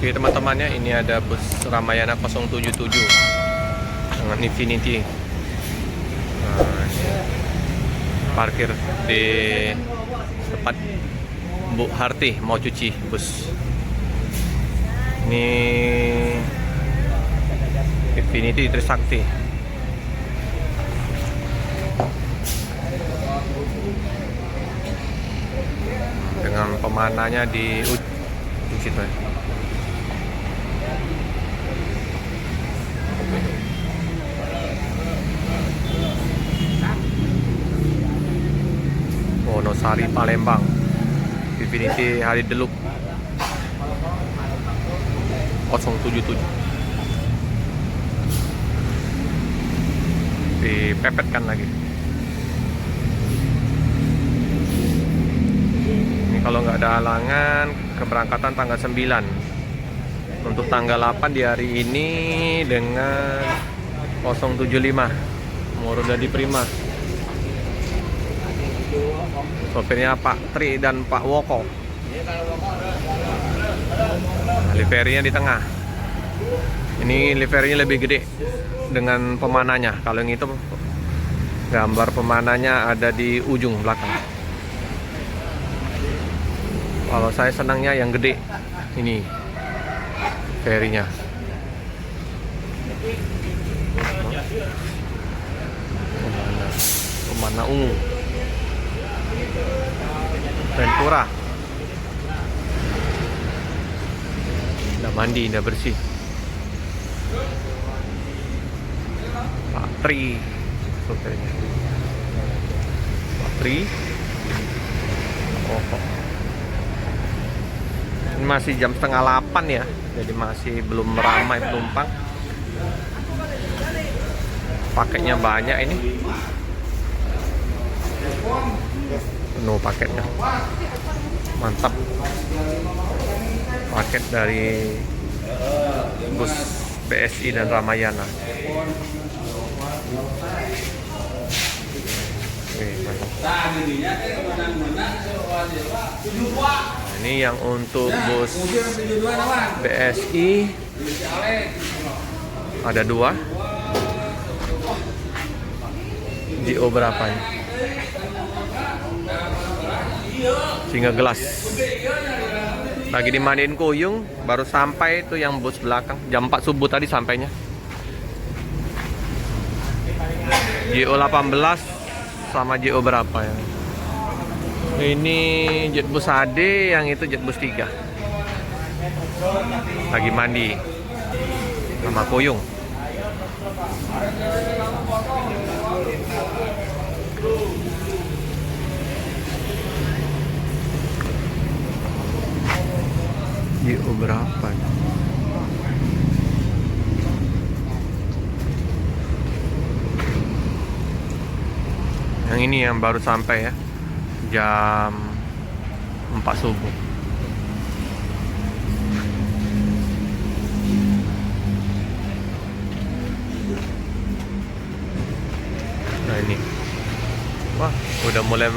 Oke teman-temannya, ini ada bus Ramayana 077 dengan Infinity. Nah, ini parkir di tempat Bu Harti mau cuci bus. Ini Infinity Trisakti. Dengan pemananya di situ ya. Wonosari Palembang, Infinity Hari Deluk 077. Dipepetkan lagi. Ini kalau nggak ada halangan, keberangkatan tanggal 9. Untuk tanggal 8 di hari ini dengan 075 Morodadi Prima. Sopirnya Pak Tri dan Pak Woko. Nah, liverinya di tengah. Ini liverinya lebih gede dengan pemananya. Kalau yang itu gambar pemananya ada di ujung belakang. Kalau saya senangnya yang gede ini liverinya. Pemana ungu. Ventura. Udah mandi, udah bersih. Pak Tri sopirnya. Pak Tri. Oh. Ini masih jam setengah 8 ya. Jadi masih belum ramai penumpang. Paketnya banyak ini. Penuh paketnya, mantap. Paket dari bus BSI dan Ramayana. Nah, ini yang untuk bus BSI ada 2. GO berapa ini? Singa gelas. Lagi dimandiin kuyung, baru sampai itu yang bus belakang. Jam 4 subuh tadi sampainya. GO 18 sama GO berapa ya? Ini Jetbus AD, yang itu Jetbus 3. Lagi mandi sama kuyung. GO berapa? Yang ini yang baru sampai ya, jam 4 subuh. Nah ini, wah udah mulai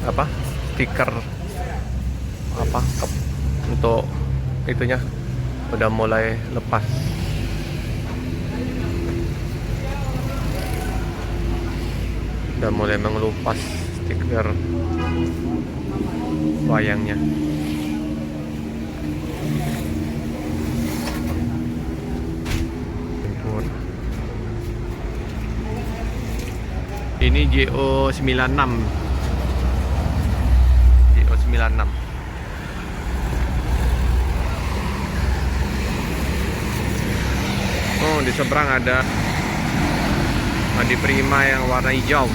apa? Stiker apa untuk itunya udah mulai lepas. Udah mulai mengelupas stiker wayangnya. Ini GO 96. GO 96. Oh, di seberang ada Adi Prima yang warna hijau.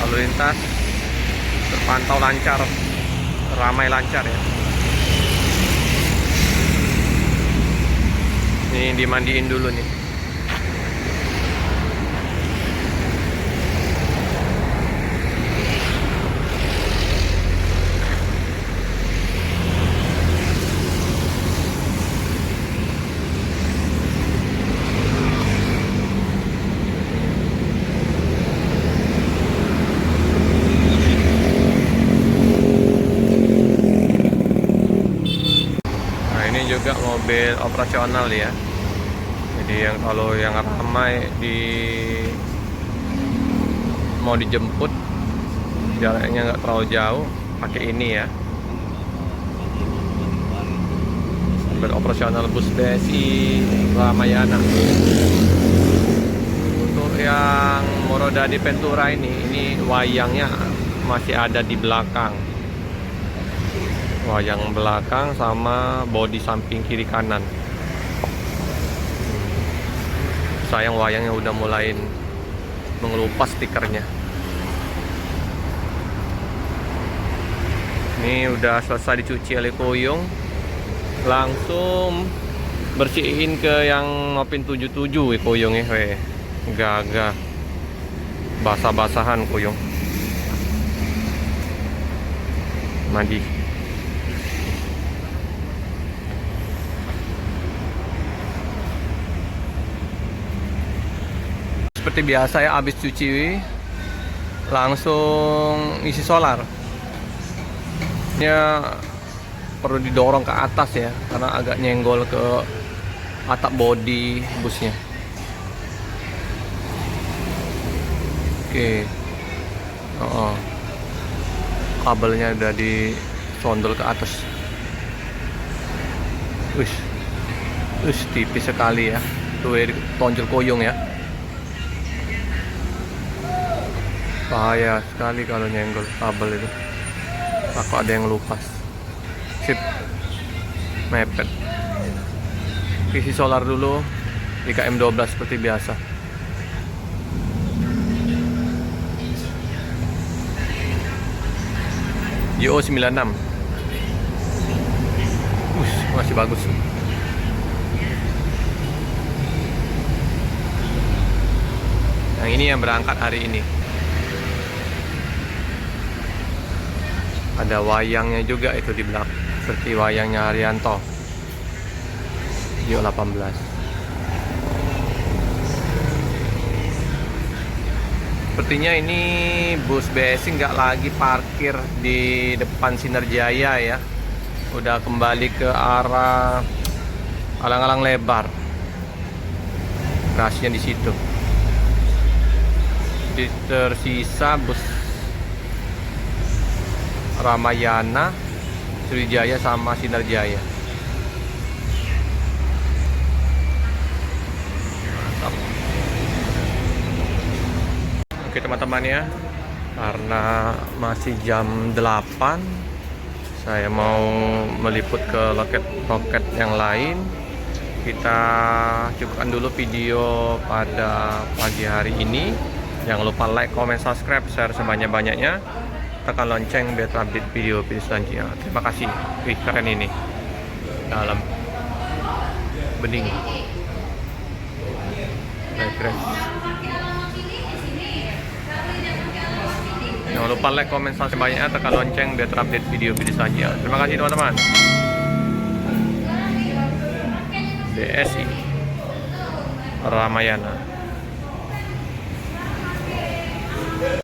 Lalu lintas terpantau lancar, ramai lancar ya. Ini dimandiin dulu nih. juga mobil operasional ya. Jadi yang kalau yang ramai mau dijemput jaraknya nggak terlalu jauh, pakai ini ya. Mobil operasional bus BSI Ramayana. Untuk yang Morodadi Ventura ini wayangnya masih ada di belakang. Wayang belakang sama bodi samping kiri kanan. Sayang wayangnya udah mulai mengelupas stikernya. Ini udah selesai dicuci oleh Kuyung, langsung bersihin ke yang Nopin 77 Kuyung ya. Gagah basah-basahan Kuyung. Mandi. Seperti biasa ya, habis cuci langsung isi solar. Ini perlu didorong ke atas ya, karena agak nyenggol ke atap bodi busnya. Oke. Kabelnya udah disondol ke atas. Tipis sekali ya. Tuh tonjol Kuyung ya. Bahaya sekali kalau nyenggol kabel itu. Aku ada yang lupas. Sip. Mepet. Isi solar dulu di KM12 seperti biasa. YO 96. Masih bagus. Yang ini yang berangkat hari ini. Ada wayangnya juga itu di belakang, seperti wayangnya Haryanto. YO 18. Sepertinya ini bus BSI nggak lagi parkir di depan Sinarjaya ya. Udah kembali ke arah alang-alang lebar. Rasnya di situ. Jadi tersisa bus Ramayana, Sriwijaya sama Sinarjaya. Mantap. Oke teman-teman ya, karena masih jam 8, saya mau meliput ke loket-loket yang lain. Kita cukupkan dulu video pada pagi hari ini. Jangan lupa like, comment, subscribe, share sebanyak-banyaknya. Tekan lonceng biar update video selanjutnya. Terima kasih. Wih, keren ini. Dalam bening. Keren. Jangan lupa like, comment, subscribe sebanyak-banyaknya. Tekan lonceng biar terupdate video selanjutnya. Terima kasih teman-teman. BSI Ramayana.